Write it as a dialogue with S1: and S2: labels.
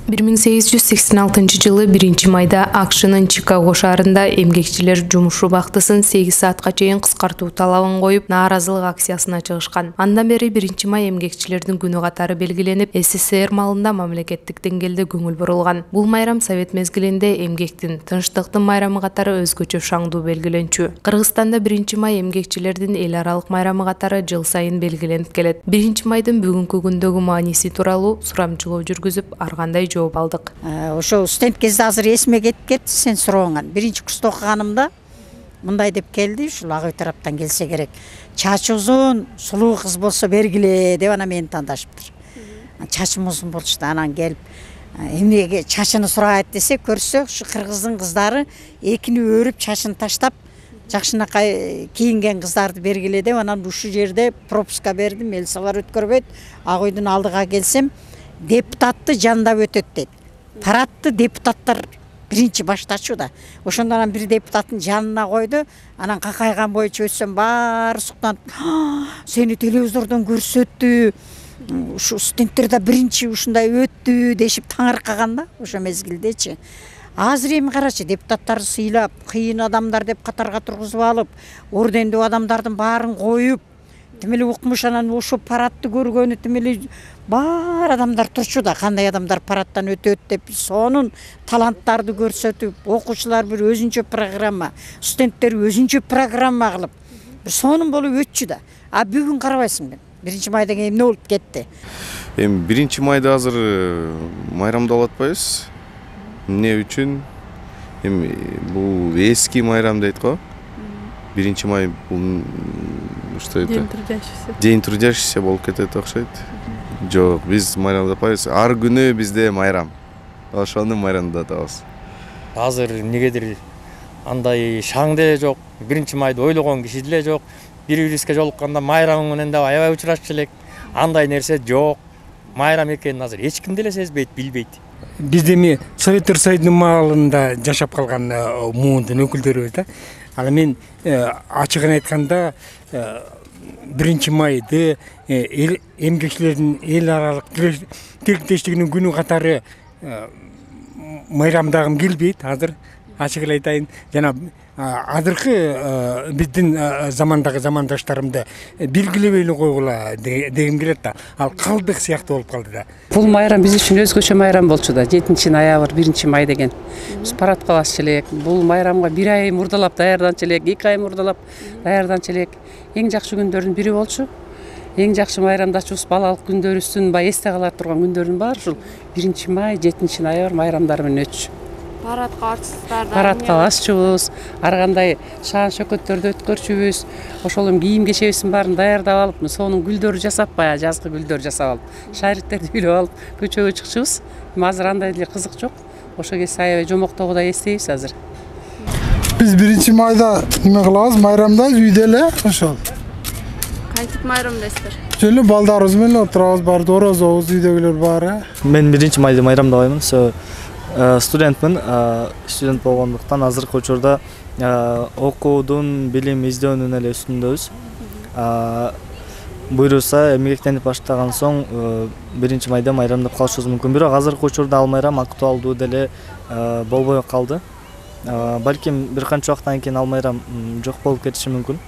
S1: 1886-жылы 1 майда AQSh'нын Чикаго шаарында эмгекчилер жумуш убактысын 8 саатка чейин кыскартуу талабын коюп, нааразылык акциясына чыгышкан. Андан бери 1 май эмгекчилердин күнү катары белгиленип, СССР малында мамлекеттик деңгээлде көңүл бурулган. Бул майрам совет мезгилинде эмгектин, тынчтыктын майрамы катары өзгөчө шаңдуу белгиленчү. Кыргызстанда 1 май эмгекчилердин эл аралык майрамы катары жыл сайын белгиленип келет. 1 майдын бүгүнкү күндөгү мааниси тууралуу сурамчылоо жүргүзүп, ар кандай жооп алдык.
S2: Ошо студент кезде азыр эсиме кетип кетти сен сурооңан. 1-курста окуганымда мындай деп келди, ушул ак үй тараптан келсе керек. Чачы узун, сулуу кыз болсо бергиле деп ана мени тандашыптыр. Чачым узун болчу да, анан келип эмнеге чачыны сурайт десе, көрсө ушу кыргыздын кыздары экини өрүп чачын таштап, жакшынакай кийинген кыздарды бергиле деп, анан ушул жерде пропуска бердим, милициялар өткөрбөйт. Ак үйдүн алдыга келсем, депутатты жандап өтөт дейт. Парадты депутаттар биринчи баштачу да. Ошондон бир депутаттын жанына койду. Анан какайган боюнча өтсөм баары суктанып, сени телевизордон көрсөттү. Ушу студенттер да биринчи ушундай өттү дешип таңыркаган да, ошо мезгилдечи. Азыр эми карачы, депутаттарды сыйлап, кыйын адамдар деп катарга тургузуп алып, ордендүү адамдардын баарын коюп, тимели укмуш, анан ошо парадты көргөнү тимели бар адамдар турчу да, кандай адамдар парадтан өтөт деп, сонун таланттарды көрсөтүп, окуучулар бир өзүнчө программа, студенттер өзүнчө программа кылып, бир сонун болуп өтчү да. А бүгүн карабайсың, 1 майда эмне болуп кетти?
S3: Эми 1 майда азыр майрамдап атпайбыз. Эмне үчүн? Эми бул эски майрам дейт го. 1 май бул что это? День трудящийся болуп кетет окшойт. Жок, биз майрамдапайбыз. Ар күнү бизде майрам. Ошону майрамдап атабыз.
S4: Азыр эмнегедир андай шаң деле жок. 1 майды ойлогон киши деле жок. Бири-бирибизге жолукканда майрам менен да аябай учурашчу элек. Андай нерсе жок. Майрам экенин азыр эч ким деле сезбейт, билбейт.
S5: Биз эми Советтер Союзунун маалында жашап калган муундун өкүлдөрүбүз да. Ал мен ачыгын айтканда 1 майды эмгекчилердин эл аралык тилектештигинин күнү катары майрамдагым келбейт. Азыр ачык эле айтайын, жана азыркы биздин замандагы замандаштарымды белгилебей эле койгула дегим келет да. Ал калдык сыяктуу болуп калды да.
S6: Бул майрам биз үчүн өзгөчө майрам болчу да. 7-ноябрь 1 май деген. Биз парадка басчу элек. Бул майрамга 1 ай мурдалап даярданчу элек, 2 ай мурдалап даярданчу элек. Эң жакшы күндөрдүн бири болчу. Эң жакшы майрамдачубуз, балалык күндөрүбүздүн эсте кала турган күндөрдүн баары ушул 1 май, 7-ноябрь майрамдары менен өтчү. Парадка басчубуз, ар кандай шаан шөкөттөрдү өткөрчүбүз. Ошол эми кийим кечебиздин баарын даярдап алып, сонун гүлдөр жасап, баягы жазгы гүлдөр жасап алып, шариктерди үйлөп алып, көчөгө чыкчубуз. Эми азыр андай деле кызык жок. Ошо кезде аябай жомоктогудай эстейбиз азыр.
S7: Биз 1 майда эме кылабыз, майрамдайбыз үйдө эле, ошол.
S8: Кантип майрамдайсыздар?
S7: Жөн балдарыбыз менен отурабыз, баары орозобуз, үйдөгүлөр баары.
S9: Мен 1 майда майрамдабаймын. Студентмин, студент болгондуктан азыркы учурда окуудун, билим издөөнүн эле үстүндөбүз. Буйруса эмгектенип баштаган соң 1 майда майрамдап калышыбыз мүмкүн. Бирок азыркы учурда ал майрам актуалдуу деле болбой калды. Балким бир канча убакыттан кийин ал майрам жок болуп кетиши мүмкүн.